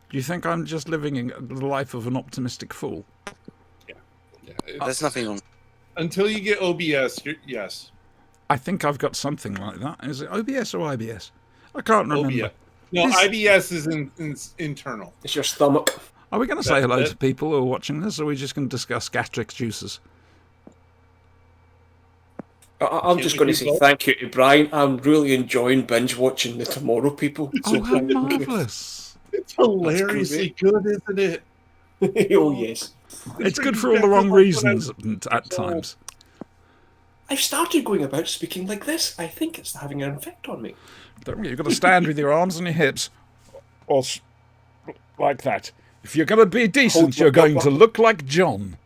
Do you think I'm just living the life of an optimistic fool? Yeah. There's nothing on. Until you get OBS, yes. I think I've got something like that. Is it OBS or IBS? I can't remember. OBS. No, IBS is internal. It's your stomach. Are we going to say hello to people who are watching this, or are we just going to discuss gastric juices? I'm just going to say thank you to Brian. I'm really enjoying binge watching the Tomorrow People. Oh, how marvellous. It's hilariously good, isn't it? Oh, yes. It's good for all the wrong reasons at times. I've started going about speaking like this. I think it's having an effect on me. Don't worry, you've got to stand with your arms on your hips, or like that. If you're going to be decent, you're going to look like John.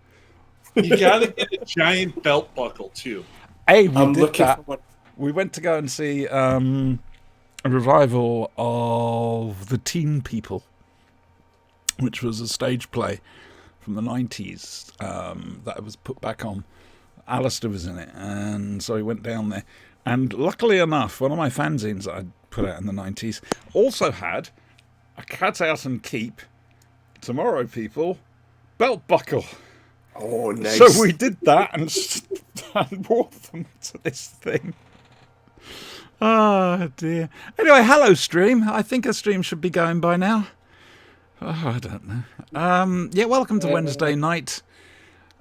You got to get a giant belt buckle, too. Hey, we did that. We went to go and see a revival of The Teen People, which was a stage play from the 90s that was put back on. Alistair was in it, and so we went down there. And luckily enough, one of my fanzines that I'd put out in the 90s also had a cut out and keep Tomorrow People belt buckle. Oh, nice. So we did that and wore them to this thing. Oh, dear. Anyway, hello, stream. I think a stream should be going by now. Oh, I don't know. Yeah, welcome to Wednesday night.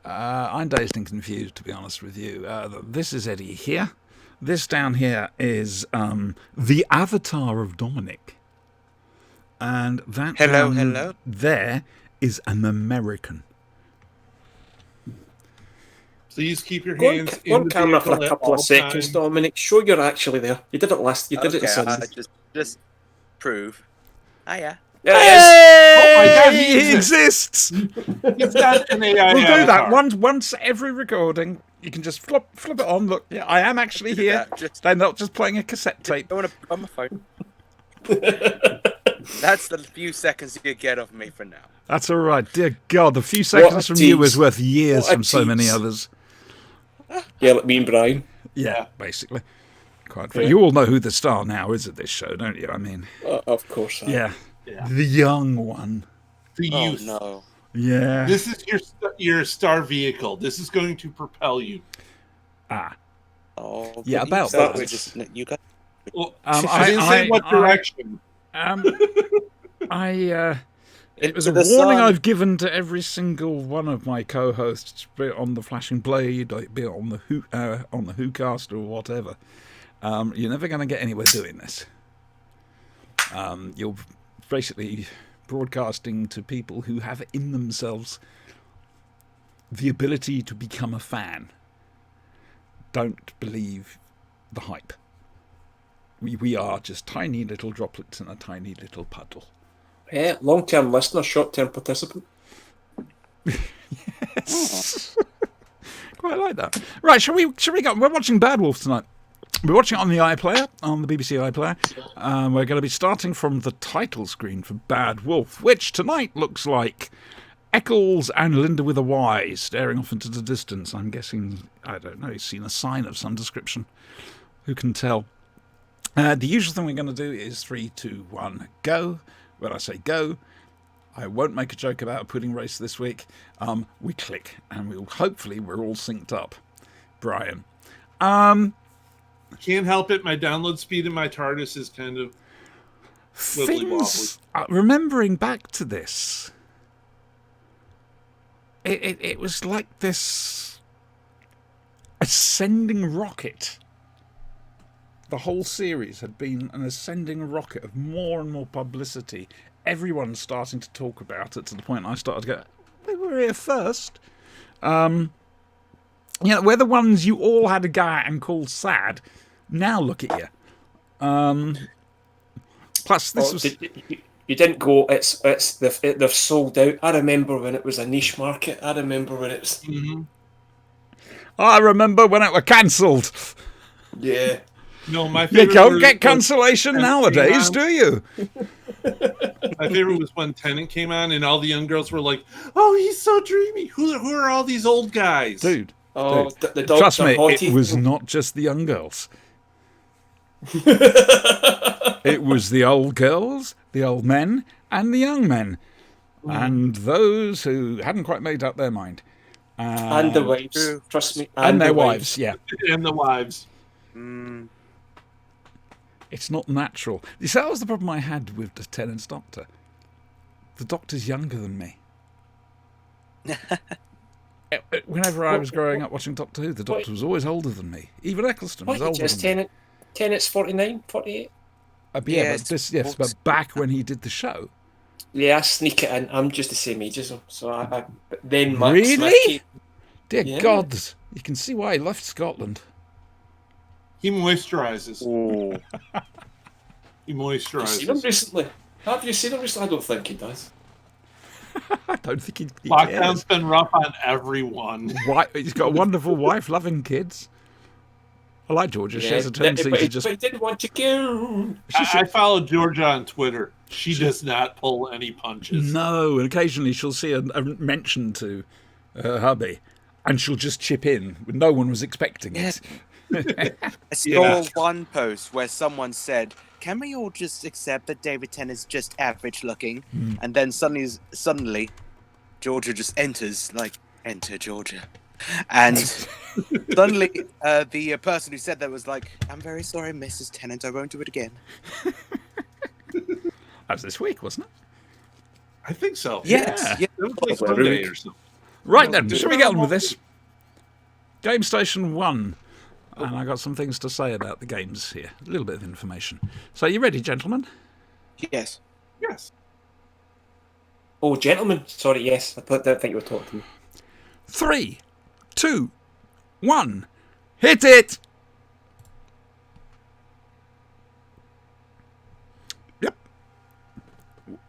I'm dazed and confused, to be honest with you. This is Eddie here. This down here is the avatar of Dominic. And that hello. There is an American. Please keep your hands on camera for a couple of seconds, Dominic. Show you're actually there. You did it last. You did it as just prove. Hiya. There Hey! Oh my God, he exists. It's got an AI. We'll do that once every recording. You can just flip it on. Look, yeah, I am actually here. They're not just playing a cassette tape. I want to put on my phone. That's the few seconds you get of me for now. That's all right. Dear God, the few seconds from you is worth years from so many others. Yeah, like me and Brian. Yeah, basically. Quite fair. You all know who the star now is at this show, don't you? I mean, of course. Yeah. The young one. The youth. Oh, no. Yeah. This is your star vehicle. This is going to propel you. Ah. Oh, yeah, about that. You got. Well, I didn't say what direction. It was a warning I've given to every single one of my co-hosts, be it on the Flashing Blade, be it on the WhoCast or whatever. You're never going to get anywhere doing this. You're basically broadcasting to people who have in themselves the ability to become a fan. Don't believe the hype. We are just tiny little droplets in a tiny little puddle. Yeah, long-term listener, short-term participant. Yes. Quite like that. Right, shall we go? We're watching Bad Wolf tonight. We're watching it on the iPlayer, on the BBC iPlayer. We're going to be starting from the title screen for Bad Wolf, which tonight looks like Eccles and Linda with a Y staring off into the distance. I'm guessing, I don't know, he's seen a sign of some description. Who can tell? The usual thing we're going to do is 3, 2, 1, go. When I say go, I won't make a joke about a pudding race this week. We click, and hopefully we're all synced up. Brian. Can't help it. My download speed in my TARDIS is kind of wibbly-wobbly. Remembering back to this, it was like this ascending rocket. The whole series had been an ascending rocket of more and more publicity. Everyone's starting to talk about it to the point I started to go, we were here first. We're the ones you all had a go at and called sad. Now look at you. Plus, this was... You didn't go, they've sold out. I remember when it was a niche market. I remember when it was... Mm-hmm. I remember when it were cancelled. Yeah. No, my favorite. You don't get cancellation nowadays, do you? My favorite was when Tennant came on and all the young girls were like, "Oh, he's so dreamy." Who are all these old guys, dude? Oh, dude. Trust me, it was not just the young girls. It was the old girls, the old men, and the young men, and those who hadn't quite made up their mind. And the wives, True. trust me. And their the wives, yeah. And the wives. Mm, It's not natural. You see, that was the problem I had with the Tennant's Doctor. The Doctor's younger than me. Whenever I was growing up watching Doctor Who, the Doctor was always older than me. Even Eccleston was What, older just than me. Tennant's 49, 48? Yes, but back when he did the show. Yeah, I sneak it in. I'm just the same age as him. So I then Matt Really? Smith came- Dear Yeah. God, you can see why he left Scotland. He moisturizes. ooh. He Have you seen him moisturizes. recently? Have you seen him recently? I don't think he does. I don't think he Lockdown's cares. been rough on everyone. He's got a wonderful wife, loving kids. I like Georgia. She has a tendency but to he just... didn't want to go. I follow Georgia on Twitter. She does not pull any punches. No, and occasionally she'll see a mention to her hubby, and she'll just chip in when no one was expecting it. I saw one post where someone said, "Can we all just accept that David Tennant is just average looking?" And then suddenly, Georgia just enters, like, enter Georgia. And suddenly, the person who said that was like, "I'm very sorry, Mrs. Tennant, I won't do it again." That was this week, wasn't it? I think so. Yes. Yeah. It was like Well, Sunday Rurik. or something. Right then, shall we get on with this? Game Station 1. And I got some things to say about the games here. A little bit of information. So, you ready, gentlemen? Yes. Yes. Oh, gentlemen. Sorry, yes. I didn't think you were talking to me. 3, 2, 1. Hit it! Yep.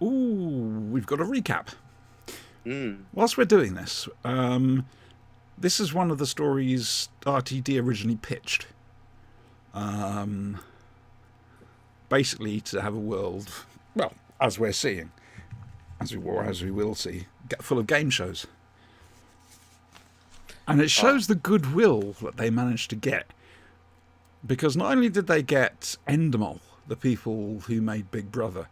Ooh, we've got a recap. Whilst we're doing this, this is one of the stories RTD originally pitched. Basically, to have a world, well, as we're seeing, as we will see, full of game shows. And it shows the goodwill that they managed to get. Because not only did they get Endemol, the people who made Big Brother,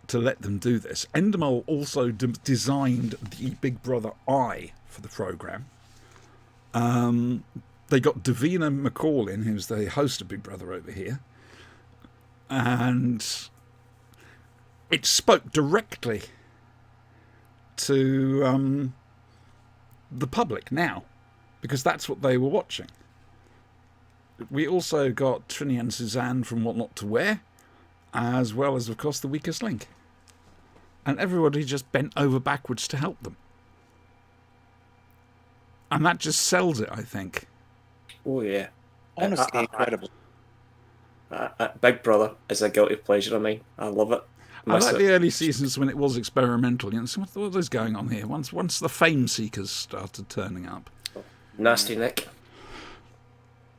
to let them do this, Endemol also designed the Big Brother Eye for the programme. They got Davina McCall who's the host of Big Brother over here. And it spoke directly to the public now, because that's what they were watching. We also got Trini and Suzanne from What Not to Wear, as well as, of course, The Weakest Link. And everybody just bent over backwards to help them. And that just sells it, I think. Oh, yeah. Honestly, incredible. Big Brother is a guilty pleasure of mine. I love it. I like the early seasons when it was experimental. You know, so what is going on here? Once the fame seekers started turning up. Nasty Nick.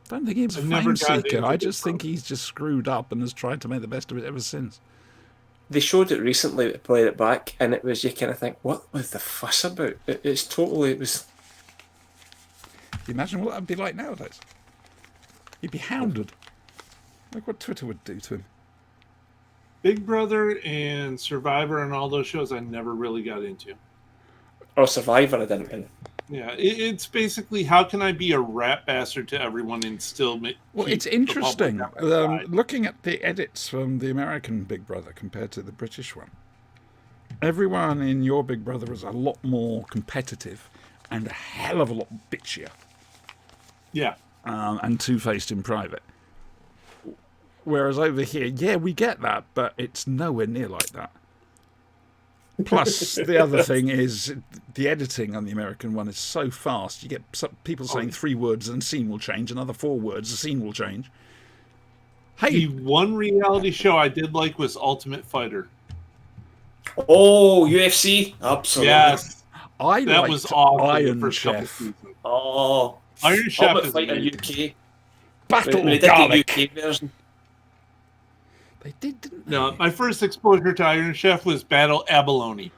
I don't think he was a I've never fame got seeker. into I Big just think Brother. he's just screwed up and has tried to make the best of it ever since. They showed it recently, played it back, and it was, you kind of think, what was the fuss about? It was... Can you imagine what that would be like nowadays? He'd be hounded. Look what Twitter would do to him. Big Brother and Survivor and all those shows I never really got into. Or Survivor, I didn't win. Yeah, it's basically how can I be a rat bastard to everyone and still make. Well, keep it's the public interesting. on my side? Looking at the edits from the American Big Brother compared to the British one, everyone in your Big Brother is a lot more competitive and a hell of a lot bitchier Yeah, and two-faced in private. Whereas over here, yeah, we get that, but it's nowhere near like that. Plus, the other thing is the editing on the American one is so fast. You get some people saying 3 words and the scene will change, another 4 words, the scene will change. Hey, the one reality show I did like was Ultimate Fighter. Oh, UFC? Absolutely. Yes, I that liked was awesome. Iron the first couple Chef. seasons. Oh. Iron Chef Ultimate is Fighter amazing. UK. Battle When they did Garlic. the UK version. They did, didn't they? No, my first exposure to Iron Chef was Battle Abalone.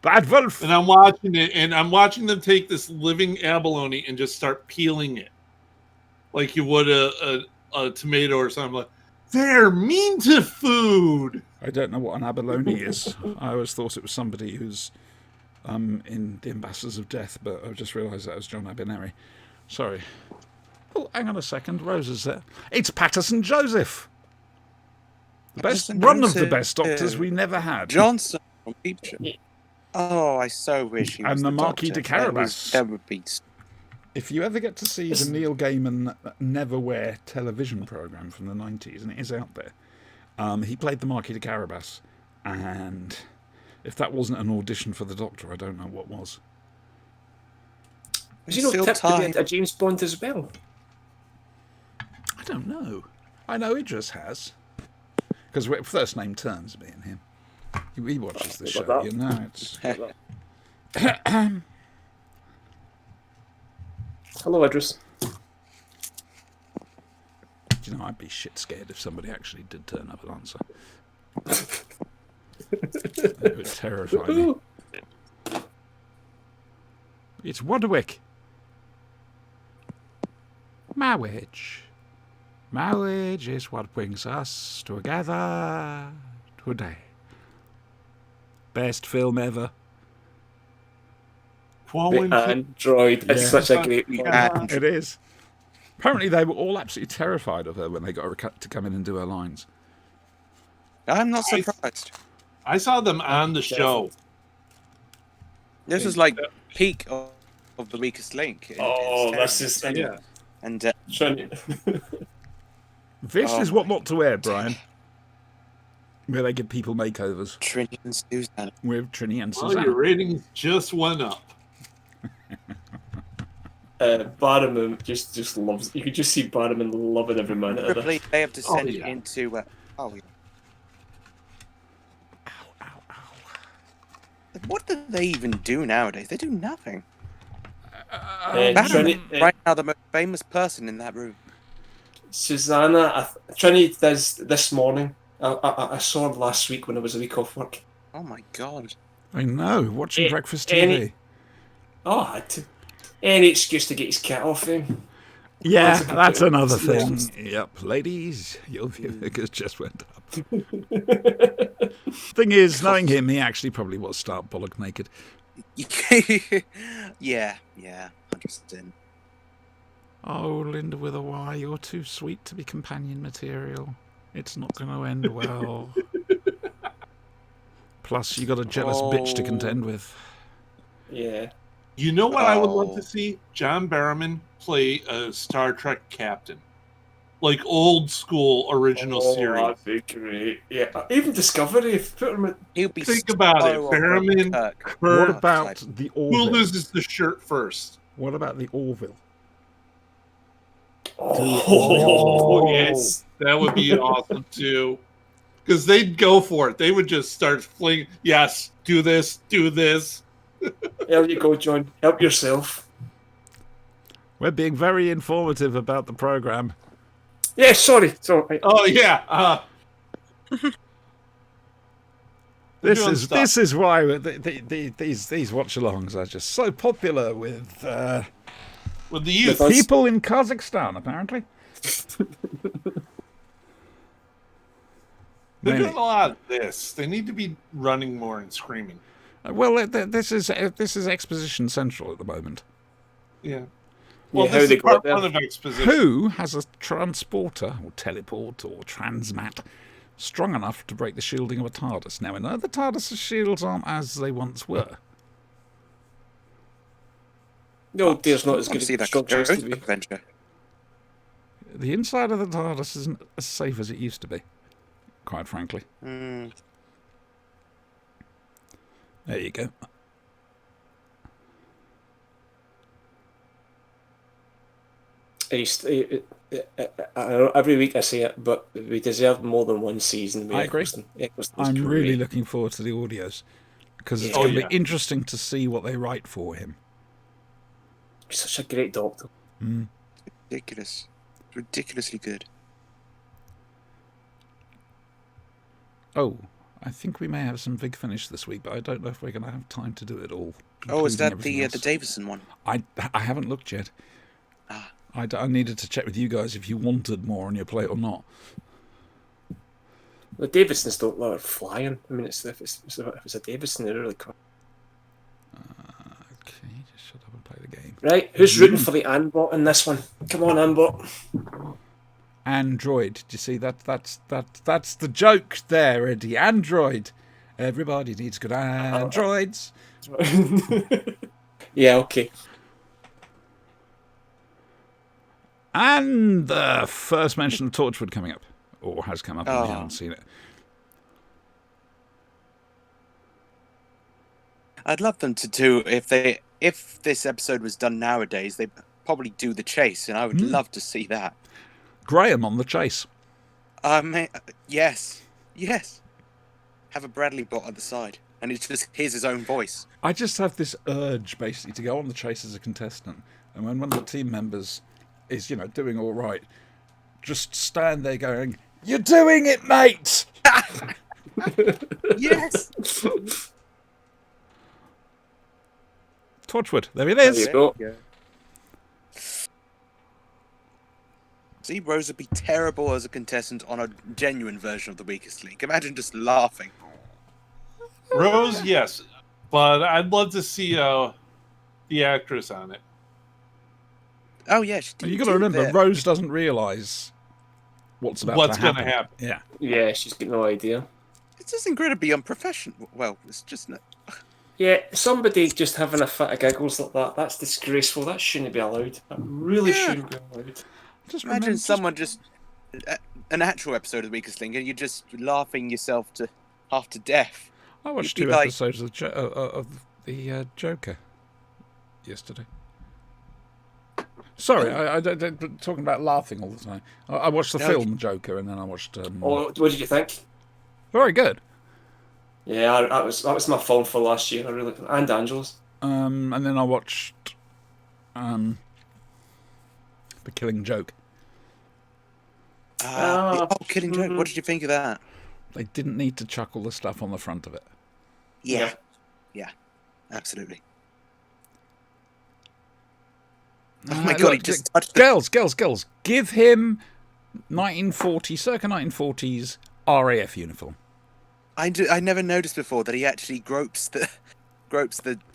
Bad Wolf. And I'm watching it, and I'm watching them take this living abalone and just start peeling it, like you would a tomato or something. Like, They're mean to food. I don't know what an abalone is. I always thought it was somebody who's in The Ambassadors of Death, but I've just realised that was John Abineri. Sorry. Oh, hang on a second. Rose is there. It's Patterson Joseph. The best, Patterson one of the Joseph. best doctors we never had. Johnson from Peep Show. Oh, I so wish he was And the Marquis Doctor. de Carabas. That would be. If you ever get to see the Neil Gaiman Neverwhere television programme from the 90s, and it is out there, he played the Marquis de Carabas, and if that wasn't an audition for the Doctor, I don't know what was. Was he not Still tipped to time. be a James Bond as well? I don't know. I know Idris has. Because we're first name terms, me and him. He watches the show, that? you know. It's... Hello, Idris. You know, I'd be shit scared if somebody actually did turn up and answer. It would terrify me. It's Wadwick. Marriage. Marriage is what brings us together today. Best film ever. Quality. The Android. It's Yeah. such a great one. And It is. Apparently, they were all absolutely terrified of her when they got her to come in and do her lines. I'm not surprised. I saw them on the show. This is like peak of the weakest link. Oh, It's this terrible. is Yeah. And Trying This Oh is what not to wear, Brian. Where they give people makeovers Trinity and Susan. with Trini and Well, your Suzanne. ratings just went up. Barnum just loves. You could just see Barnum loving every minute of it. Probably they have descended yeah. into. Oh, yeah. Like, what do they even do nowadays? They do nothing. Trini, Right now, the most famous person in that room. Susanna, Trini does this morning. I saw her last week when I was a week off work. Oh my god. I know, watching Eh, breakfast any- TV. Oh, any excuse to get his cat off him. Yeah, That's a that's complete- another thing. Yes. Yep, ladies, your viewers just went up. Thing is, knowing him, he actually probably was stark bollock naked. Yeah, 100%. Oh, Linda with a Y, you're too sweet to be companion material. It's not going to end well. Plus, you got a jealous bitch to contend with. Yeah. You know what I would love Oh. to see? John Barrowman play a Star Trek captain. Like old school original series. That'd be great. Yeah. Even Discovery, if put him at He'll be Think about it. so on Barrowman, Kirk. Kirk, What about like- the who Orville? loses the shirt first? What about the Orville? Oh, yes. That would be awesome too. Because they'd go for it. They would just start flinging, yes, do this, do this. There you go, John. Help yourself. We're being very informative about the programme. Yeah, sorry. Sorry. Oh, yeah. We're This doing is stuff. this is why these watch-alongs are just so popular with With the youth. With us. people in Kazakhstan, apparently. They're Maybe. doing a lot of this. They need to be running more and screaming. Well, this is Exposition Central at the moment. Yeah. Well, Yeah, how this they is go part up there. one of exposition. Who has a transporter or teleport or transmat strong enough to break the shielding of a TARDIS? Now, I know the TARDIS shields aren't as they once were. No, there's not as I good see a that structure as to be. adventure. The inside of the TARDIS isn't as safe as it used to be, quite frankly. Mm. There you go. I know every week I say it, but we deserve more than one season. with I agree. Eccleston. Eccleston's I'm great. really looking forward to the audios because it's Oh, going to yeah. be interesting to see what they write for him. He's such a great doctor. Ridiculous. Ridiculously good. Oh, I think we may have some Vig finish this week, but I don't know if we're going to have time to do it all. Oh, is including that everything the else. Davison one? I haven't looked yet. Ah. I needed to check with you guys if you wanted more on your plate or not. The Davidsons don't let her flying. I mean, if it's a Davidson, they're really quick. Okay, just shut up and play the game. Right, who's rooting for the Anbot in this one? Come on, Anbot. Android. Do you see that? That's the joke there, Eddie. Android. Everybody needs good androids. Yeah, okay. And the first mention of Torchwood coming up, or has come up, and we haven't seen it. I'd love them to do if this episode was done nowadays, they'd probably do the chase, and I would love to see that. Graham on the chase. Yes. Have a Bradley bot at the side, and it's just hears his own voice. I just have this urge, basically, to go on the chase as a contestant, and when one of the team members is, doing all right, just stand there going, "You're doing it, mate!" Yes. Torchwood, there it is. There you go. Yeah. See, Rose would be terrible as a contestant on a genuine version of the Weakest Link. Imagine just laughing. Rose, yes, but I'd love to see the actress on it. Oh yeah, she did. You got to remember, Rose doesn't realise what's about to happen. Going to happen. Yeah. Yeah, she's got no idea. It's just incredibly unprofessional. Well, it's just not. Yeah, somebody just having a fit of giggles like that, that's disgraceful. That shouldn't be allowed. That really shouldn't be allowed. Just Imagine someone just an actual episode of the Weakest Link, and you're just laughing yourself to half to death. I watched You'd 2 be like- episodes of the Joker yesterday. Sorry, I talking about laughing all the time. I watched the film Joker, and then I watched. Oh, what did you think? Very good. Yeah, that was my phone for last year. I really and Angela's. And then I watched The Killing Joke. Killing Joke. What did you think of that? They didn't need to chuck all the stuff on the front of it. Yeah, absolutely. Oh my god, he just touched the... Girls, give him circa 1940s RAF uniform. I never noticed before that he actually gropes the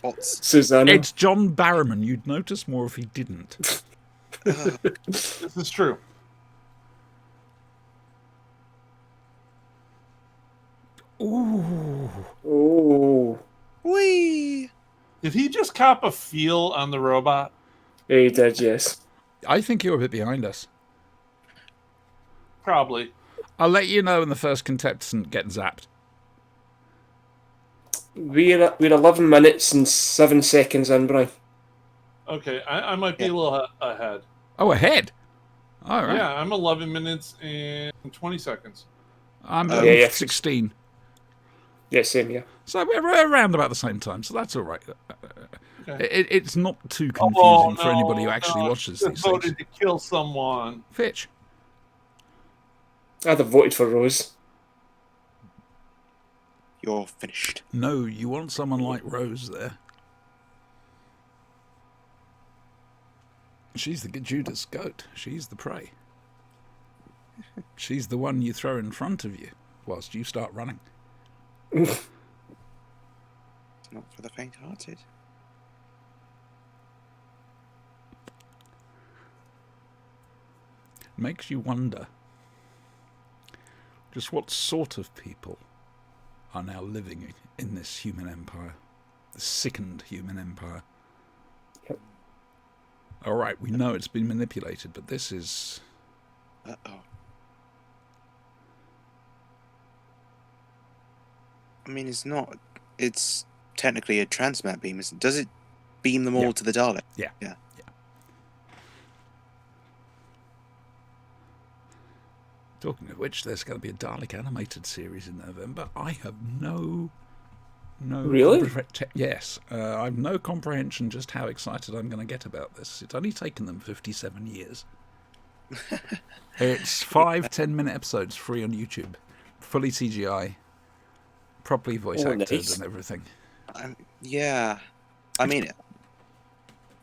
bots. Susanna. It's John Barrowman. You'd notice more if he didn't. This is true. Ooh. Oh. Whee! Did he just cop a feel on the robot? Yeah, he did, yes. I think you're a bit behind us. Probably. I'll let you know when the first contestant gets zapped. We're 11 minutes and 7 seconds in, Brian. Okay, I might be a little ahead. Oh, ahead. All right. Yeah, I'm 11 minutes and 20 seconds. I'm 16. Yeah, same, yeah. So we're around about the same time, so that's all right. Okay. It's not too confusing for anybody who actually no, watches I these voted things. to kill someone. Fitch. I'd have voted for Rose. You're finished. No, you want someone like Rose there. She's the Judas goat. She's the prey. She's the one you throw in front of you whilst you start running. It's not for the faint-hearted. Makes you wonder just what sort of people are now living in this human empire, the sickened human empire. Yep. All right, we know it's been manipulated, but this is... Uh-oh. I mean, it's technically a transmat beam, isn't it? Does it beam them all to the Dalek? Yeah. Talking of which, there's going to be a Dalek animated series in November. I have no Really? Yes, I have no comprehension just how excited I'm going to get about this. It's only taken them 57 years. It's 5 10-minute episodes free on YouTube, fully CGI, properly voice acted nice. and everything. Yeah. I mean,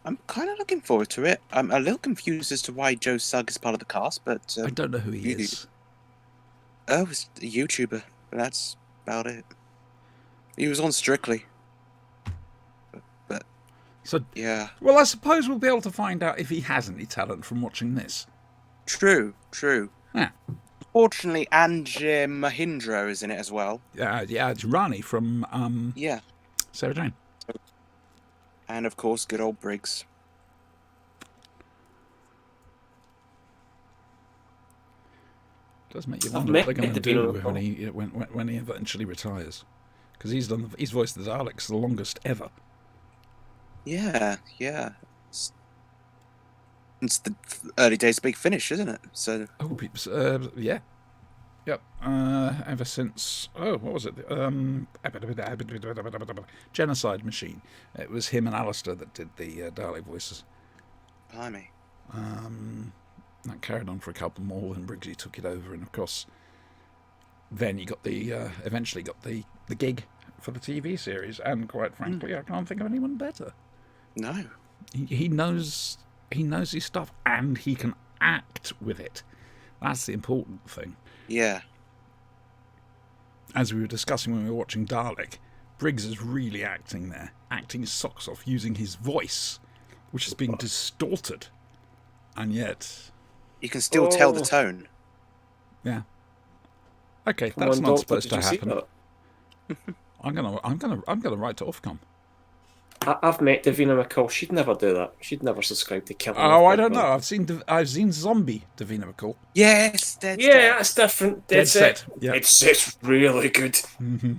I'm kind of looking forward to it. I'm a little confused as to why Joe Sugg is part of the cast, but... I don't know who he is. Oh, he's a YouTuber, but that's about it. He was on Strictly. But So, yeah. well, I suppose we'll be able to find out if he has any talent from watching this. True. Yeah. Fortunately, Anjay Mahindra is in it as well. Yeah, it's Rani from Yeah. Sarah Jane. And of course, good old Briggs. Does make you I've wonder met what they're going to Davina do before. when he eventually retires, because he's voiced the Daleks the longest ever. Yeah. It's the early days of Big Finish, isn't it? So Yeah. Yep. Ever since what was it? Genocide Machine. It was him and Alistair that did the Dalek voices. blimey. That carried on for a couple more, and Briggsy took it over, and of course, then you got the eventually got the gig for the TV series, and quite frankly, I can't think of anyone better. No. He knows his stuff, and he can act with it. That's the important thing. Yeah. As we were discussing when we were watching Dalek, Briggs is really acting there, acting his socks off, using his voice, which is being distorted, and yet, You can still tell the tone. yeah. Okay, Come that's on, not Doctor, supposed did to you see happen. that? I'm gonna write to Ofcom. I've met Davina McCall. She'd never do that. She'd never subscribe to Killing. Oh, Off I don't Big know. Brother. I've seen Zombie Davina McCall. Yes, Dead Yeah, Set. that's different. Dead Set. Yeah. It's really good. Mm-hmm.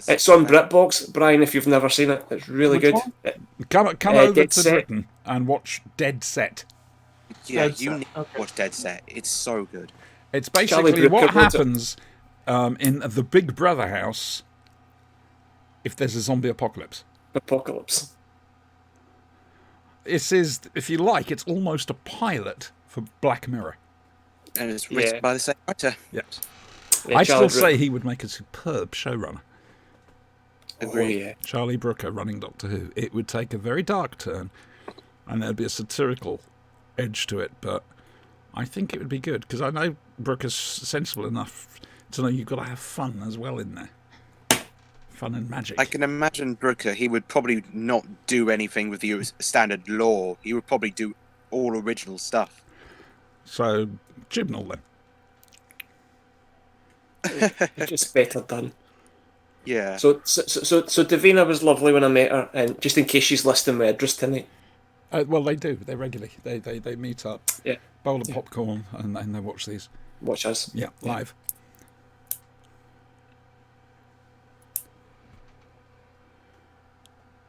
It's on BritBox, Brian. If you've never seen it, it's really Which good. one? Come over Dead to Set. Britain and watch Dead Set. Yeah, Dead you Set. need to watch Dead Set. It's so good. It's Charlie basically what Brooker wrote it. happens in the Big Brother house if there's a zombie apocalypse. Apocalypse. This is, if you like, it's almost a pilot for Black Mirror. And it's written Yeah. by the same writer. Yes. Yeah, I still Charlie say he would make a superb showrunner. Agree. Oh, yeah. Charlie Brooker running Doctor Who. It would take a very dark turn, and there'd be a satirical edge to it, but I think it would be good, because I know Brooker's sensible enough to know you've got to have fun as well in there. Fun and magic. I can imagine Brooker, he would probably not do anything with the standard lore. He would probably do all original stuff. So, Chibnall then. It's just better done. Yeah. So Davina was lovely when I met her, and just in case she's listening with Idris tonight. Well, they do. They regularly. They meet up, Yeah. bowl of popcorn, and they watch these. Watch us. Yeah, live.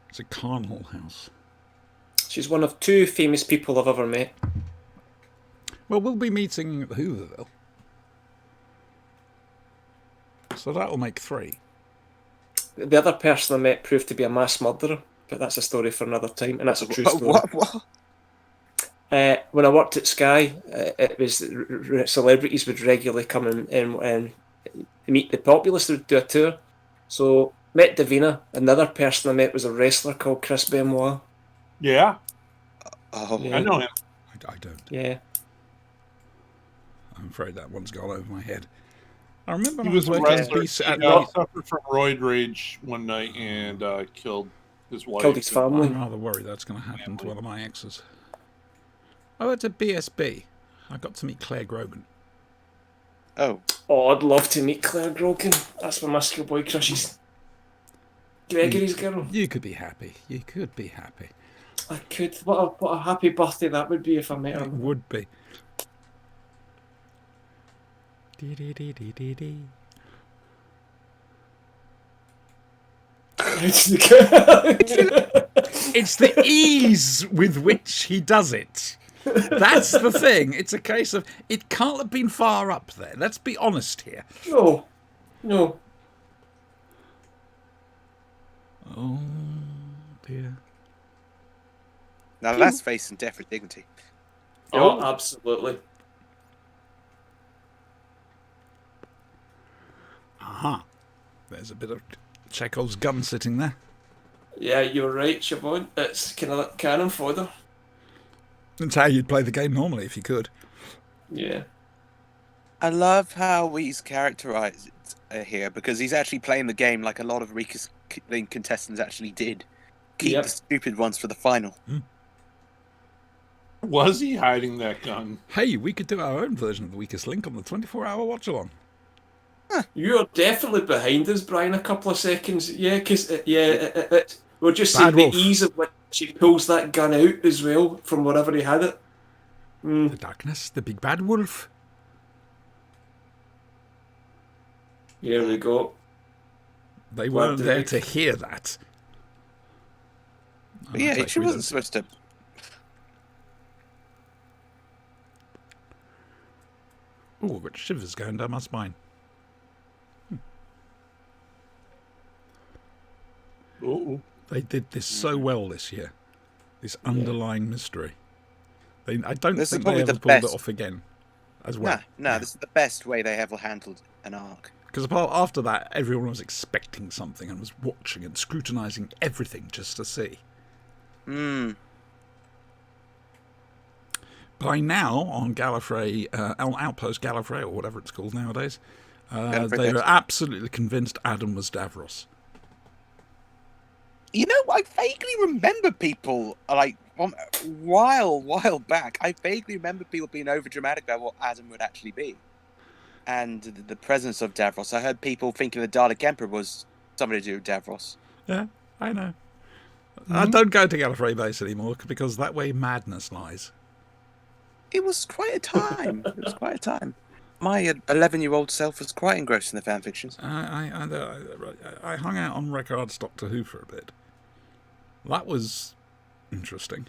It's a carnival house. She's one of two famous people I've ever met. Well, we'll be meeting Hooverville. So that'll make 3. The other person I met proved to be a mass murderer, but that's a story for another time, and that's a true story. What? When I worked at Sky, it was celebrities would regularly come and meet the populace. They would do a tour. So met Davina. Another person I met was a wrestler called Chris Benoit. Yeah, Oh, Yeah. I know him. I don't. Yeah, I'm afraid that one's gone over my head. I remember He when I was a working wrestler. at He suffered from roid rage one night and killed his wife. killed his family. I'm rather worried that's going to happen to one of my exes. Oh, it's a BSB. I got to meet Claire Grogan. oh, Oh, I'd love to meet Claire Grogan. That's one of my schoolboy crushes. Gregory's girl. You could be happy. You could be happy. I could. What a happy birthday that would be if I met It her. would be. Dee-dee-dee-dee-dee-dee. It's the ease with which he does it. That's the thing. It's a case of it can't have been far up there. Let's be honest here. No. Oh dear. now that's facing death with dignity. Oh, absolutely. Aha. There's a bit of Chekhov's gun sitting there. Yeah, you're right, Siobhan. It's kind of like cannon fodder. That's how you'd play the game normally if you could. Yeah. I love how he's characterized here because he's actually playing the game like a lot of weakest link contestants actually did. Keep Yep. the stupid ones for the final. Was he hiding that gun? Hey, we could do our own version of the Weakest Link on the 24-hour watch-along. You are definitely behind us, Brian, a couple of seconds. Yeah, because we're just Bad seeing the Wolf. ease of which he pulls that gun out as well from wherever he had it. The darkness, the big bad wolf. Here we go. They Glad weren't to there make- to hear that. But yeah, Like she we wasn't did. supposed to. Ooh, got shivers going down my spine. Oh, They did this so well this year. This underlying mystery. I don't This is think they probably ever the pulled it best. off again as well. No, this is the best way they ever handled an arc. Because after that, everyone was expecting something and was watching and scrutinising everything just to see. Hmm. By now, on Gallifrey, on Outpost Gallifrey, or whatever it's called nowadays, Gallifrey they were Ghost. absolutely convinced Adam was Davros. You know, I vaguely remember people like a while back. I vaguely remember people being over dramatic about what Adam would actually be, and the presence of Davros. I heard people thinking the Dalek Emperor was somebody to do with Davros. Yeah, I know. I don't go to Gallifrey Base anymore because that way madness lies. It was quite a time. It was quite a time. My 11-year-old self was quite engrossed in the fan fictions. I hung out on Records Doctor Who for a bit. That was interesting.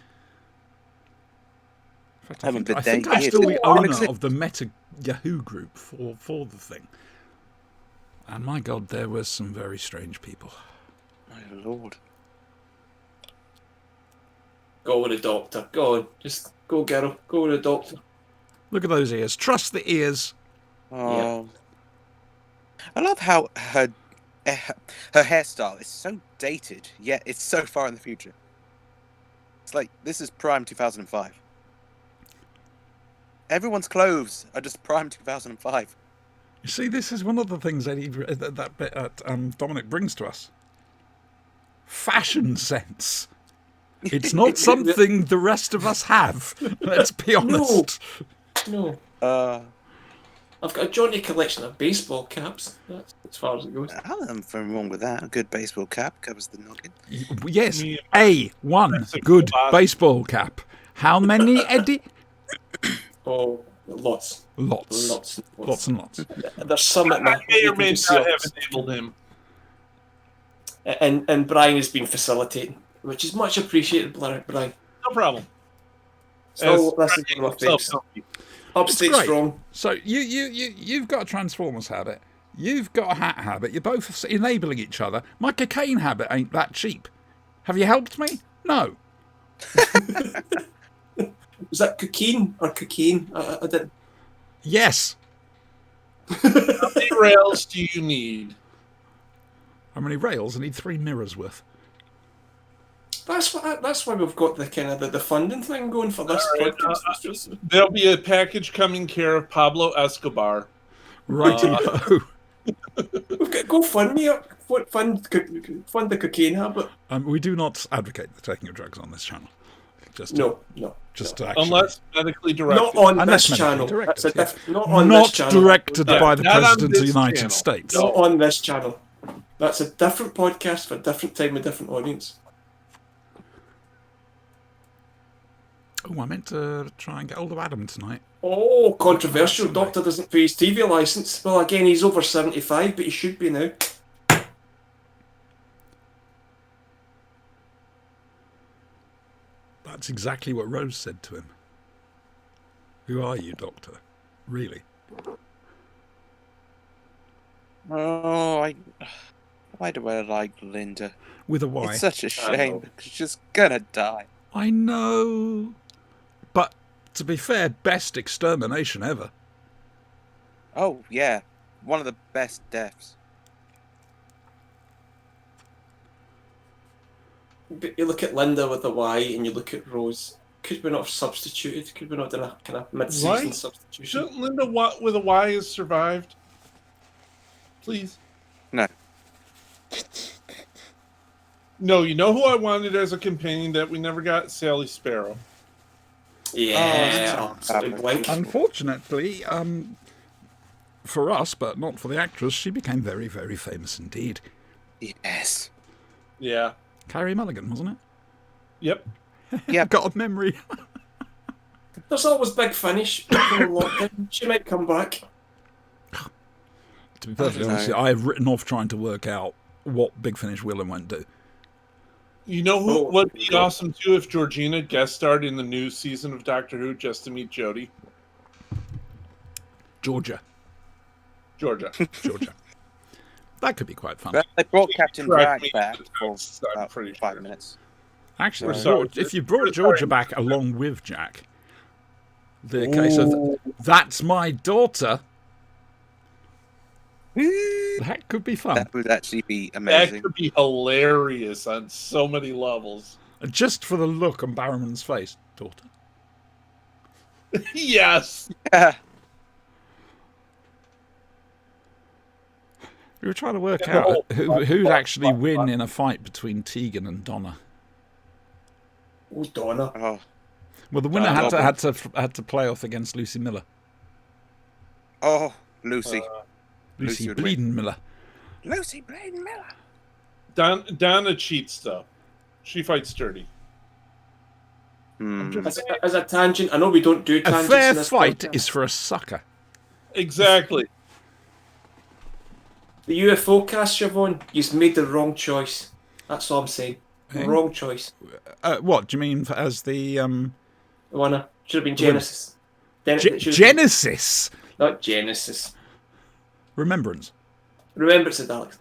In fact, Haven't been I think there I'm years. still the It owner exists. of the Meta Yahoo group for the thing. And my God, there were some very strange people. My lord. Go with the doctor. Go on. Just go, girl. Go with the doctor. Look at those ears. Trust the ears. Oh. I love how her hairstyle is so dated, yet it's so far in the future. It's like this is prime 2005. Everyone's clothes are just prime 2005. You see, this is one of the things Dominic brings to us. Fashion sense. It's not something the rest of us have. Let's be honest. No. I've got a jaunty collection of baseball caps. That's as far as it goes. Nothing wrong with that. A good baseball cap covers the noggin. Yes, Me- one That's a good cool baseball cap. How many, Eddie? Oh, lots. Lots. Lots. Lots and lots. There's some at my... I may you or can may just see not on- have enabled him. And Brian has been facilitating, which is much appreciated, Brian. No problem. So As that's one of my himself, faves. Upstate great. strong. So you've got a Transformers habit. You've got a hat habit. You're both enabling each other. My cocaine habit ain't that cheap. Have you helped me? No. Was that cocaine or cocaine? I didn't. Yes. How many rails do you need? How many rails? I need 3 mirrors worth. That's why we've got the kind of the funding thing going for this All right, podcast. It's just- There'll be a package coming care of Pablo Escobar. Righty-ho. We've got GoFundMe up. Fund the cocaine habit. We do not advocate the taking of drugs on this channel. Just to, No. Just to actually. Unless medically directed. Not on Unless this medically channel. directed, That's a yes. not on not this channel. directed Yeah, by the not on President of the this United channel. States. Not on this channel. That's a different podcast for a different time, a different audience. Oh, I meant to try and get hold of Adam tonight. Oh, controversial. Doctor doesn't pay his TV licence. Well, again, he's over 75, but he should be now. That's exactly what Rose said to him. Who are you, Doctor? Really? Oh, why do I like Linda? With a Y. It's such a I shame know. because she's just gonna die. I know. But to be fair, best extermination ever. Oh yeah, one of the best deaths. But you look at Linda with the Y and you look at Rose. could we not have substituted? Could we not done a kind of mid-season Right. substitution? Shouldn't Linda with a Y has survived? Please. No. No, you know who I wanted as a companion that we never got? Sally Sparrow. Yeah. Oh, absolute wank. Unfortunately, for us, but not for the actress, she became very, very famous indeed. Yes. Yeah. Carrie Mulligan, wasn't it? Yep. Yeah. Got a memory. There's always Big Finish. She might come back. To be perfectly don't honest, know. I have written off trying to work out what Big Finish will and won't do. You know who Oh, would be God. awesome too if Georgina guest starred in the new season of Doctor Who just to meet Jodie? Georgia. Georgia. That could be quite fun. Well, they brought Captain Correct Drag me. back for I'm about pretty 5 sure. minutes. Actually, We're sorry. if you We're brought sorry. Georgia back along with Jack, the case of that's my daughter, that could be fun. That would actually be That amazing. could be hilarious on so many levels. Just for the look on Barrowman's face, daughter. Yes. Yeah. We were trying to work Yeah, out oh, who'd actually win in a fight between Tegan and Donna. Oh, Donna. Oh. Well, the winner Donna. had to play off against Lucy Miller. Oh, Lucy. Lucy Lucy would win. Bleeding Miller. Lucy Blaine Miller. Donna cheats though. She fights dirty. Hmm. As a tangent, I know we don't do A tangents fair in this fight podcast. is for a sucker. Exactly. The UFO cast, Siobhan, you've made the wrong choice. That's all I'm saying. Hey? Wrong choice. What do you mean as the The winner should have been The winner. Genesis. Then it should have Genesis been- not Genesis. Remembrance? Remember, it's the Daleks.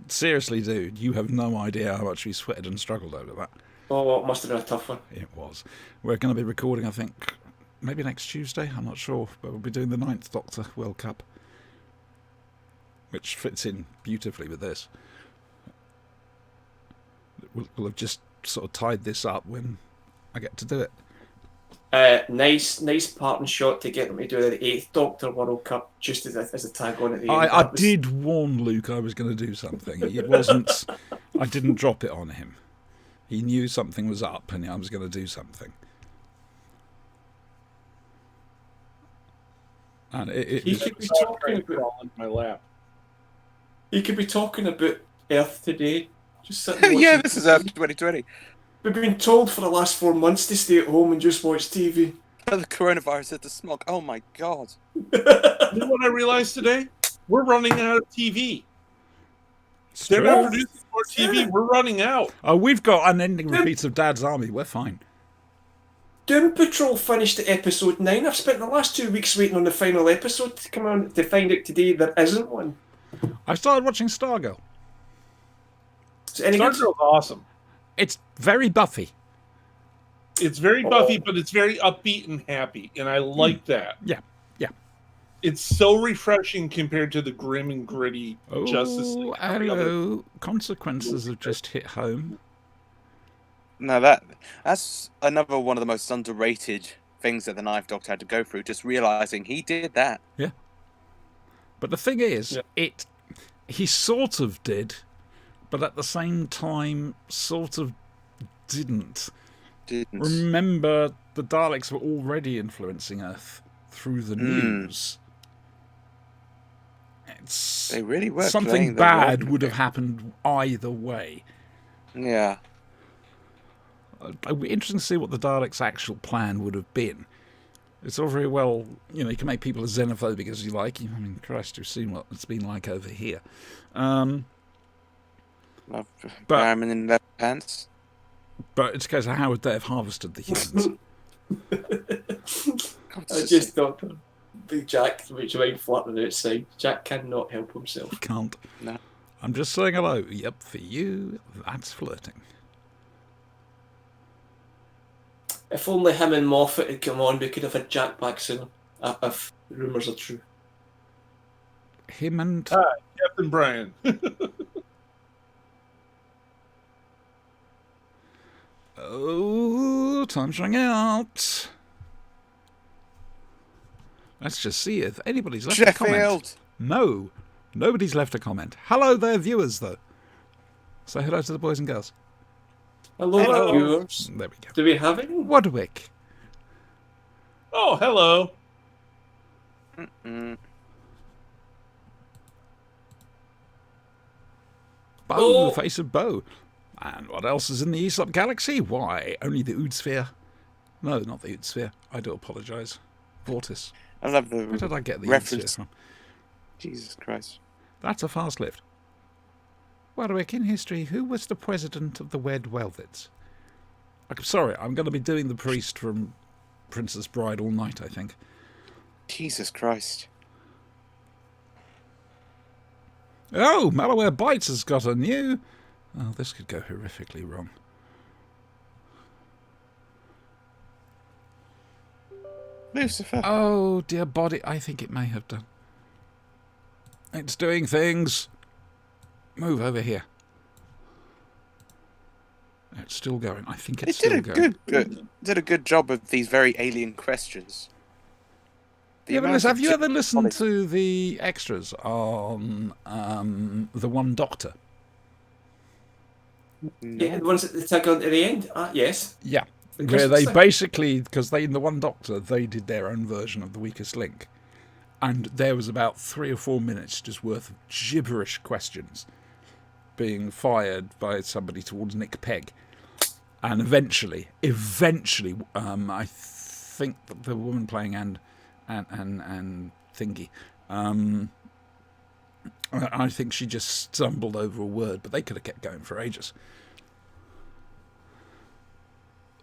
Seriously, dude, you have no idea how much we sweated and struggled over that. Oh, it must have been a tough one. It was. We're going to be recording, I think, maybe next Tuesday. I'm not sure, but we'll be doing the 9th Doctor World Cup, which fits in beautifully with this. We'll have just sort of tied this up when I get to do it. Nice parting shot to get them to do the 8th Doctor World Cup just as a tag on at the end. I That was- did warn Luke I was going to do something. It wasn't. I didn't drop it on him. He knew something was up, and I was going to do something. And He could be talking about. Crawl into my lap. He could be talking about Earth today. Just sitting. Yeah, watching this is TV. after 2020. We've been told for the last 4 months to stay at home and just watch TV. The coronavirus hit the smog. Oh my god. You know what I realized today? We're running out of TV. it's They're true. not producing more TV. We're running out. Oh, we've got unending repeats of Dad's Army. We're fine. Doom Patrol finished at episode 9. I've spent the last 2 weeks waiting on the final episode to come on to find out today there isn't one. I started watching Stargirl. Is it any good? Stargirl's awesome. It's very Buffy. It's very Buffy, but it's very upbeat and happy, and I like that. Yeah, yeah. It's so refreshing compared to the grim and gritty Oh, Justice League. and the other- hello. Consequences have just hit home. No, that's another one of the most underrated things that the Ninth Doctor had to go through. Just realizing he did that. But the thing is, Yeah. he sort of did, but at the same time, sort of didn't. Didn't. Remember, the Daleks were already influencing Earth through the news. It's They really were. something playing the bad role. would have happened either way. Yeah. It'd be interesting to see what the Daleks' actual plan would have been. It's all very well, you know, you can make people as xenophobic as you like. I mean, Christ, you've seen what it's been like over here. Love Barrowman in leather pants. But it's a case of how would they have harvested the humans? God, I just thought Big Jack, which mind flapping outside. Jack cannot help himself. Can't. No. I'm just saying hello. Yep, for you, that's flirting. If only him and Moffat had come on, we could have had Jack back sooner. If rumours are true. Him and Captain Brian. oh, time's running out. Let's just see if anybody's left a comment. Sheffield. No, nobody's left a comment. Hello there, viewers, though. Say hello to the boys and girls. Hello, viewers. There we go. Do we have any? Wadwick. Oh, hello. Mm. Bo, Oh. the face of Bo. And what else is in the Aesop Galaxy? Why, only the Ood Sphere. No, not the Ood Sphere. I do apologise. Vortis. I love Where the did I get the Ood reference. Sphere from? Jesus Christ. That's a fast lift. Wadwick, in history, who was the president of the Wed Welvets? I'm sorry, I'm going to be doing the priest from Princess Bride all night, I think. Jesus Christ. Oh, Malware Bites has got a new... Oh, this could go horrifically wrong. Lucifer. Oh, dear body. I think it may have done. It's doing things. Move over here. It's still going. I think it's It did still a going. did a good job of these very alien questions. The Yeah, but amount listen, of have you ever listened quality- to the extras on The One Doctor? No. Yeah, the ones that they tag on at the end. Yes. Yeah. The Where Christmas they thing. basically, because they in The One Doctor, they did their own version of The Weakest Link. And there was about 3 or 4 minutes just worth of gibberish questions being fired by somebody towards Nick Pegg. And eventually, I think that the woman playing and Thingy, I think she just stumbled over a word, but they could have kept going for ages.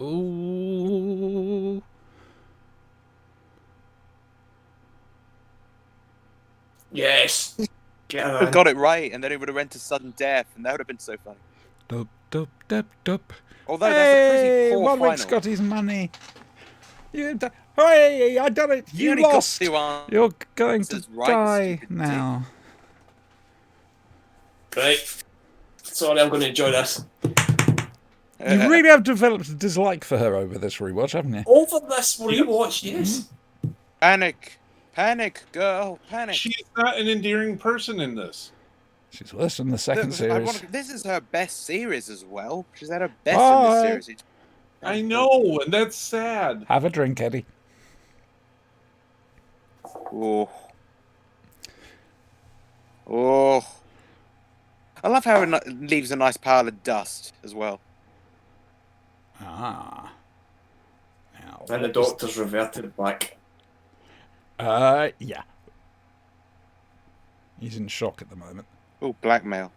Ooh. Yes. Get Would have got it right, and then it would have went to sudden death, and that would have been so funny. Dup, dup, dup, dup. Although that's a Hey, pretty poor Warwick's final. got his money. Hey, I done it. You only lost. got 2 You're going to answers right, die stupid now. Right. Sorry, I'm going to enjoy this. You really have developed a dislike for her over this rewatch, haven't you? Over this rewatch, yes. Panic, panic, girl, panic. She's not an endearing person in this. She's worse than the second Look, series. this is her best series as well. She's had her best in Bye. this series. I know, and that's sad. Have a drink, Eddie. Oh. Oh. I love how it leaves a nice pile of dust as well. Ah. Now, And the doctor's reverted back. yeah. He's in shock at the moment. Oh, blackmail.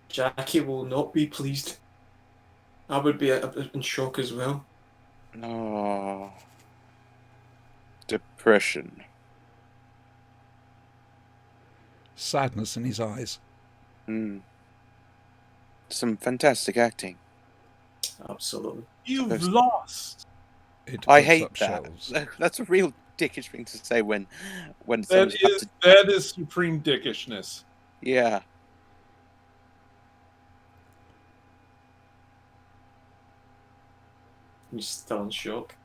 Jackie will not be pleased. I would be in shock as well. Oh. Depression. Sadness in his eyes. Hmm. Some fantastic acting. Absolutely. You've There's- lost. It I puts hate up that. shelves. That's a real dickish thing to say when That someone's about is to... that is supreme dickishness. Yeah. He's still in shock.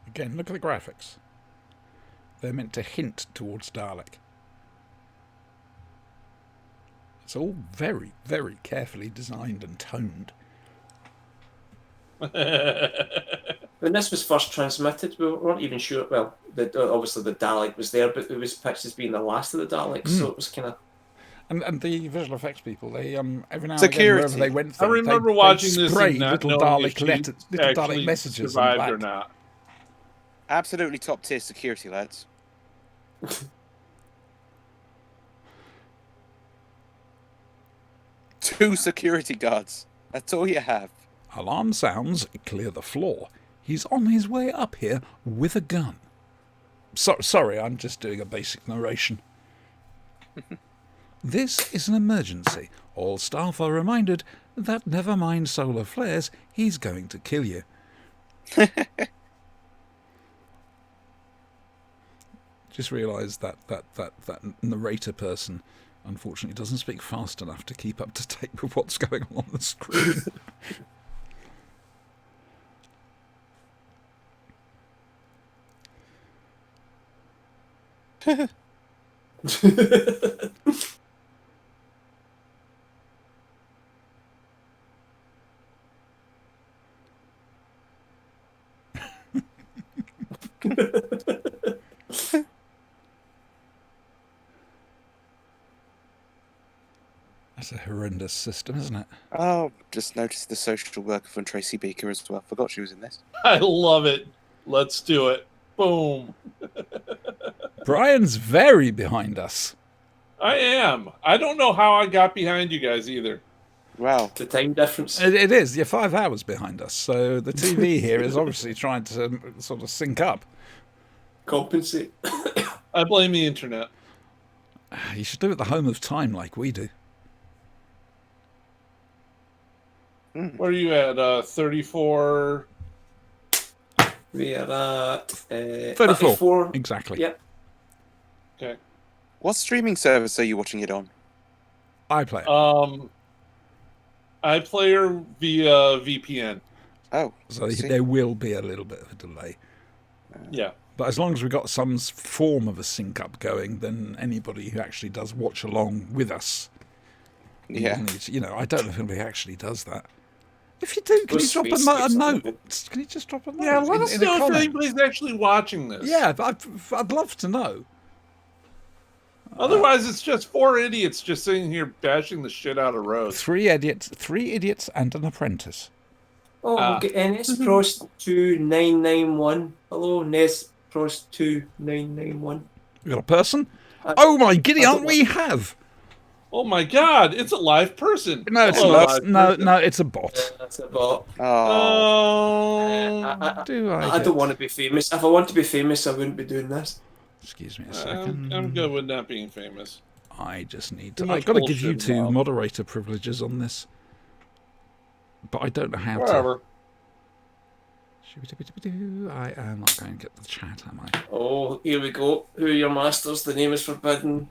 Again, look at the graphics. They're meant to hint towards Dalek. It's all very, very carefully designed and toned. When this was first transmitted, we weren't even sure. Well, obviously the Dalek was there, but it was pitched as being the last of the Daleks, so it was kind of. And the visual effects people, they every now and again, Security. wherever they went I through, remember they watching this spray and not little knowing if Dalek she letters, little Dalek actually messages in survived black. or not. Absolutely top tier security, lads. Two security guards. That's all you have. Alarm sounds, clear the floor. He's on his way up here with a gun. Sorry, I'm just doing a basic narration. This is an emergency. All staff are reminded that never mind solar flares, he's going to kill you. Just realised that narrator person unfortunately doesn't speak fast enough to keep up to date with what's going on the screen. That's a horrendous system, isn't it? Oh, just noticed the social worker from Tracy Beaker as well. Forgot she was in this. I love it. Let's do it. Boom. Brian's very behind us. I am. I don't know how I got behind you guys either. Wow. The time difference. It is. You're 5 hours behind us. So the TV here is obviously trying to sort of sync up. Compensate. I blame the internet. You should do it the home of time like we do. Where are you at? 34. We are at 34. 34. Exactly. Yep. Okay. What streaming service are you watching it on? iPlayer. iPlayer via VPN. Oh, So I see. there will be a little bit of a delay. Yeah. But as long as we've got some form of a sync up going, then anybody who actually does watch along with us, Yeah. needs, I don't know if anybody actually does that. If you do, can Well, you drop a Space note? Station. Can you just drop a note? Yeah, let us in a know if comment? anybody's actually watching this. Yeah, I'd love to know. Otherwise, it's just 4 idiots just sitting here bashing the shit out of Rose. Three idiots and an apprentice. Oh, okay. NS Pros 2991. Hello, NS Pros 2991. We got a person? I- Oh my giddy, I aren't don't we have? Oh my god, it's a live person. No, it's Hello, not. live No, person. no, it's a bot. That's a bot. Oh. Oh. Do I? I don't want to be famous. If I want to be famous, I wouldn't be doing this. Excuse me a second. I'm good with not being famous. I just need Too to. much I've got to give you bullshit two involved. moderator privileges on this, but I don't know how to. Whatever. I am not going to get the chat, am I? Oh, here we go. Who are your masters? The name is forbidden.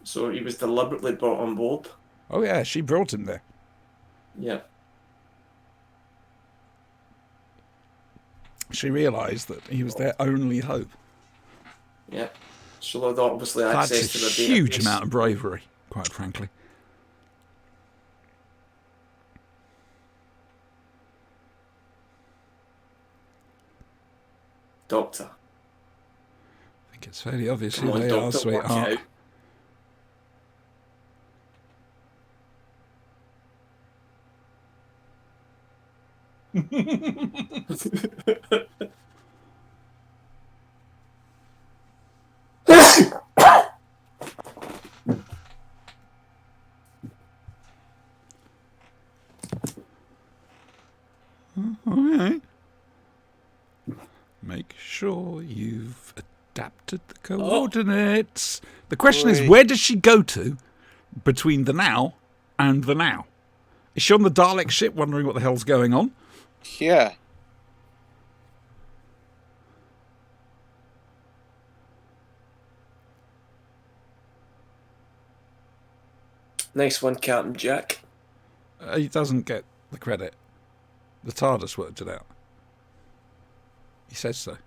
So he was deliberately brought on board. Oh yeah, she brought him there. Yeah. She realised that he was their only hope. Yeah. So they'd obviously That's access to a the huge database. amount of bravery, quite frankly. Doctor. I think it's fairly obvious Come who on, they are, Doctor, work it sweetheart. out. Alright. Make sure you've adapted the coordinates. The question is, Oi. where does she go to between the now and the now? Is she on the Dalek ship wondering what the hell's going on? Yeah. Nice one, Captain Jack. He doesn't get the credit. The TARDIS worked it out. He says so.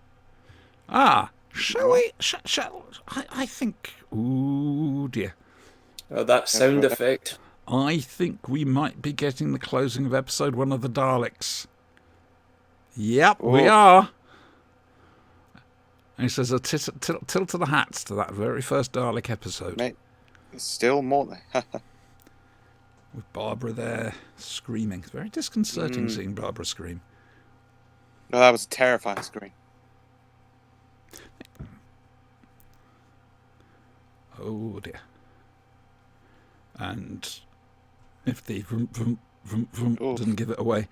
Ah, shall we? Shall I think. Ooh dear. Oh, that sound effect. I think we might be getting the closing of episode 1 of the Daleks. Yep, we Oh. are. And he says a tilt of the hats to that very first Dalek episode. Mate, there's still more there. With Barbara there screaming. It's very disconcerting Mm. seeing Barbara scream. No, that was a terrifying screen. Oh dear. And if the vroom, vroom, vroom, vroom Oof. didn't give it away,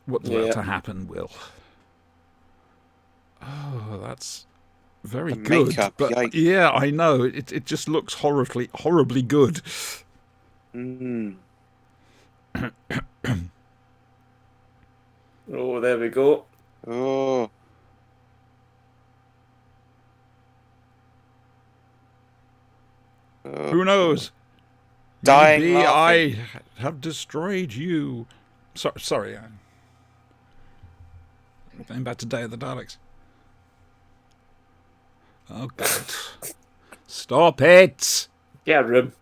what's about Yeah. to happen will. Oh, that's very The good. makeup, But yikes. yeah, I know. It just looks horribly good. Mm. Oh, there we go. Oh. Who knows? Dying Maybe laughing. I have destroyed you. Sorry. I'm going back to Day of the Daleks. Oh, God. Stop it! Yeah, room.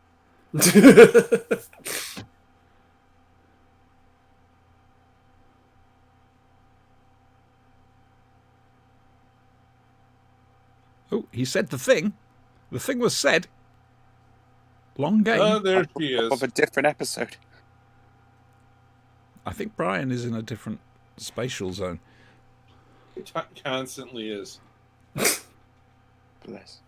Oh, he said the thing. The thing was said. Long game. Oh, there she Of is. a different episode. I think Brian is in a different spatial zone. Constantly is. Bless.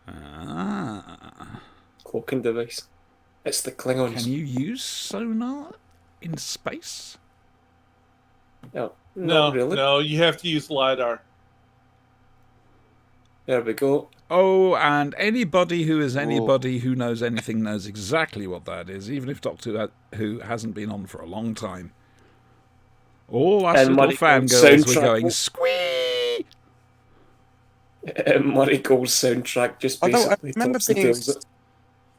Ah. Cloaking device. It's the Klingons. Can you use sonar in space? No, No, not really. no, you have to use LiDAR. There we go. Oh, and anybody who is anybody who knows anything knows exactly what that is, even if Doctor Who hasn't been on for a long time. All us And little Muddy fangirls soundtrack. were going, squee! Murray Gold's soundtrack just Although I basically remember tops and being tails it.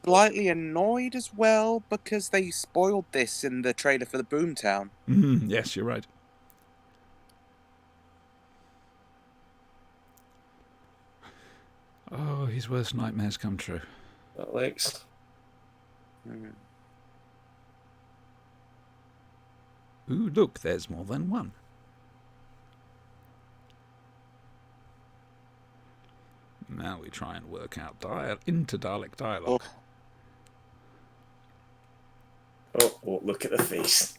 slightly annoyed as well because they spoiled this in the trailer for the Boomtown. Yes, you're right. Oh, his worst nightmares come true. Alex. Ooh, look, there's more than one. Now we try and work out inter-Dalek dialogue. Oh, look at the face.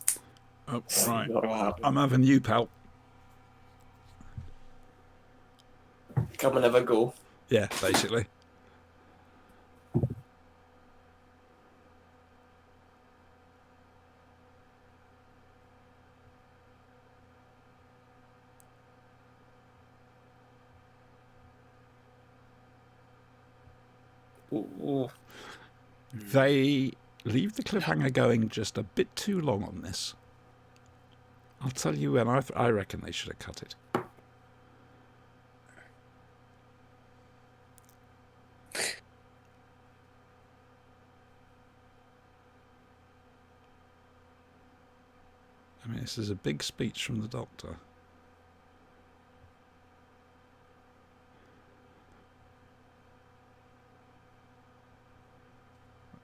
Oh, right. Not happy. I'm having you, pal. Come and have a go. Yeah, basically. Ooh. They leave the cliffhanger going just a bit too long on this. I'll tell you when I reckon they should have cut it. I mean, this is a big speech from the Doctor.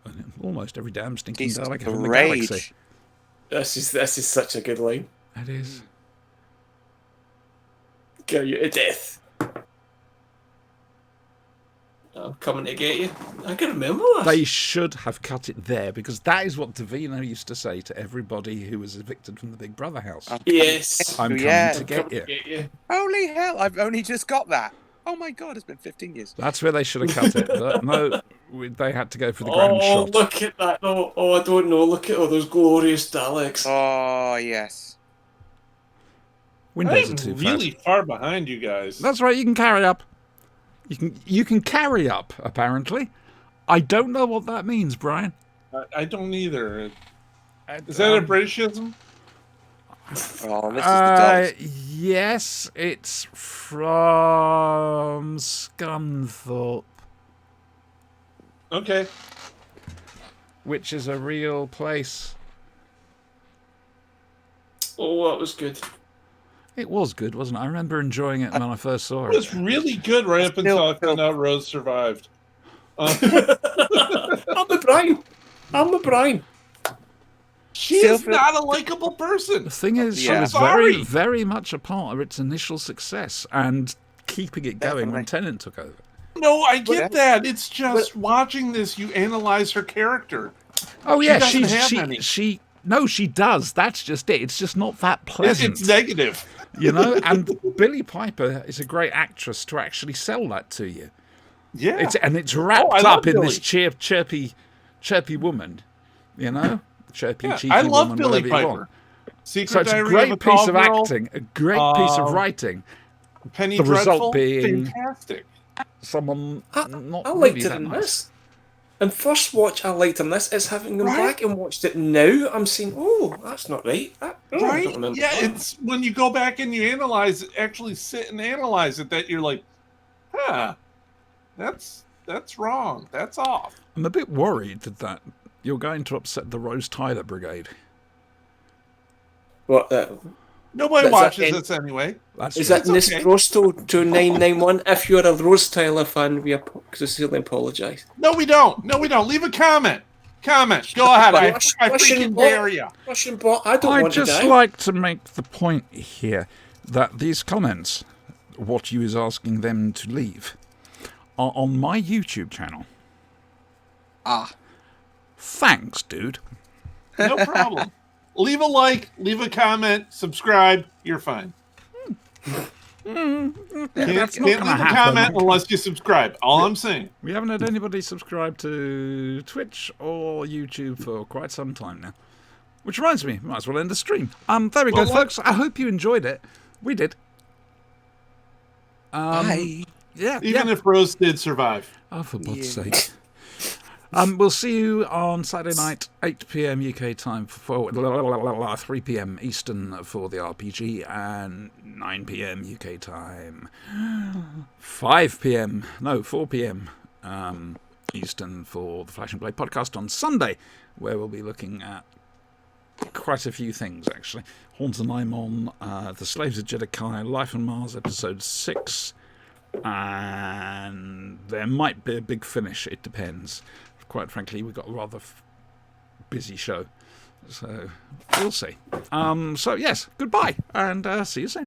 And almost every damn stinking Jesus, Dalek the in the rage. galaxy. This is such a good line. It is. Kill you to death. I'm coming to get you. I can remember this. They should have cut it there because that is what Davina used to say to everybody who was evicted from the Big Brother house. Yes. I'm coming Yeah. to get Coming you. to get you. Holy hell, I've only just got that. Oh my god, it's been 15 years. That's where they should have cut it. But no, they had to go for the grand Oh, shot. look at that. Oh, I don't know. Look at all those glorious Daleks. Oh, yes. Windows I'm are too really fast. far behind you guys. That's right. You can carry up. You can carry up. Apparently, I don't know what that means, Brian. I don't either. Is that a Britishism? Oh, this is the dogs. Yes, it's from Scunthorpe, Okay. which is a real place. Oh, that was good. It was good, wasn't it? I remember enjoying it when I first saw It was it. really good right up until I found out Rose survived. I'm the Brian. I'm the Brian. She Still is feel- not a likable person. The thing is, she Yeah. was Sorry. very, very much a part of its initial success and keeping it going when Tennant took over. No, I get But- that. It's just watching this, you analyze her character. Oh She yeah, doesn't have any. she does. That's just it. It's just not that pleasant. It's negative. You know, and Billie Piper is a great actress to actually sell that to you. Yeah. It's wrapped I love up in Billie. this chirpy woman, you know, chirpy Yeah, cheeky I love woman, Billie whatever you Piper. want. Secret So it's a Diary great of a piece Tall of Girl, acting, a great piece of writing. Penny the result Dreadful, being- fantastic. Someone I not liked really it that in nice. this. And first watch I liked on this is having gone Right? back and watched it now. I'm saying, oh, that's not right. I Right? don't remember Yeah, that. it's when you go back and you analyze it, actually sit and analyze it, that you're like, huh, that's wrong. That's off. I'm a bit worried that you're going to upset the Rose Tyler Brigade. What? Nobody That's watches in- this anyway. That's Is true. that It's okay. Nisprosto 2991? If you're a Rose Tyler fan, we sincerely apologise. No, we don't. No, we don't. Leave a comment. Comment. Go ahead. I Russian freaking bot. dare you. Russian bot, I don't I'd want to just die. like to make the point here that these comments, what you is asking them to leave, are on my YouTube channel. Ah. Thanks, dude. No problem. Leave a like, leave a comment, subscribe. You're fine. Can't That's not leave gonna a happen. comment unless you subscribe. All I'm saying. We haven't had anybody subscribe to Twitch or YouTube for quite some time now. Which reminds me, might as well end the stream. There we go, Well, folks. I hope you enjoyed it. We did. Bye. Yeah. Even yeah. if Rose did survive. Oh, for God's Yeah. sake. We'll see you on Saturday night, 8 p.m. UK time, for 3 p.m. Eastern for the RPG, and 9 p.m. UK time. 4 p.m. Eastern for the Flash and Blade podcast on Sunday, where we'll be looking at quite a few things, actually. Horns and Aimon, The Slaves of Jedekiah, Life on Mars, episode 6, and there might be a big finish, it depends. Quite frankly, we've got a rather busy show, so we'll see. So yes, goodbye, and see you soon.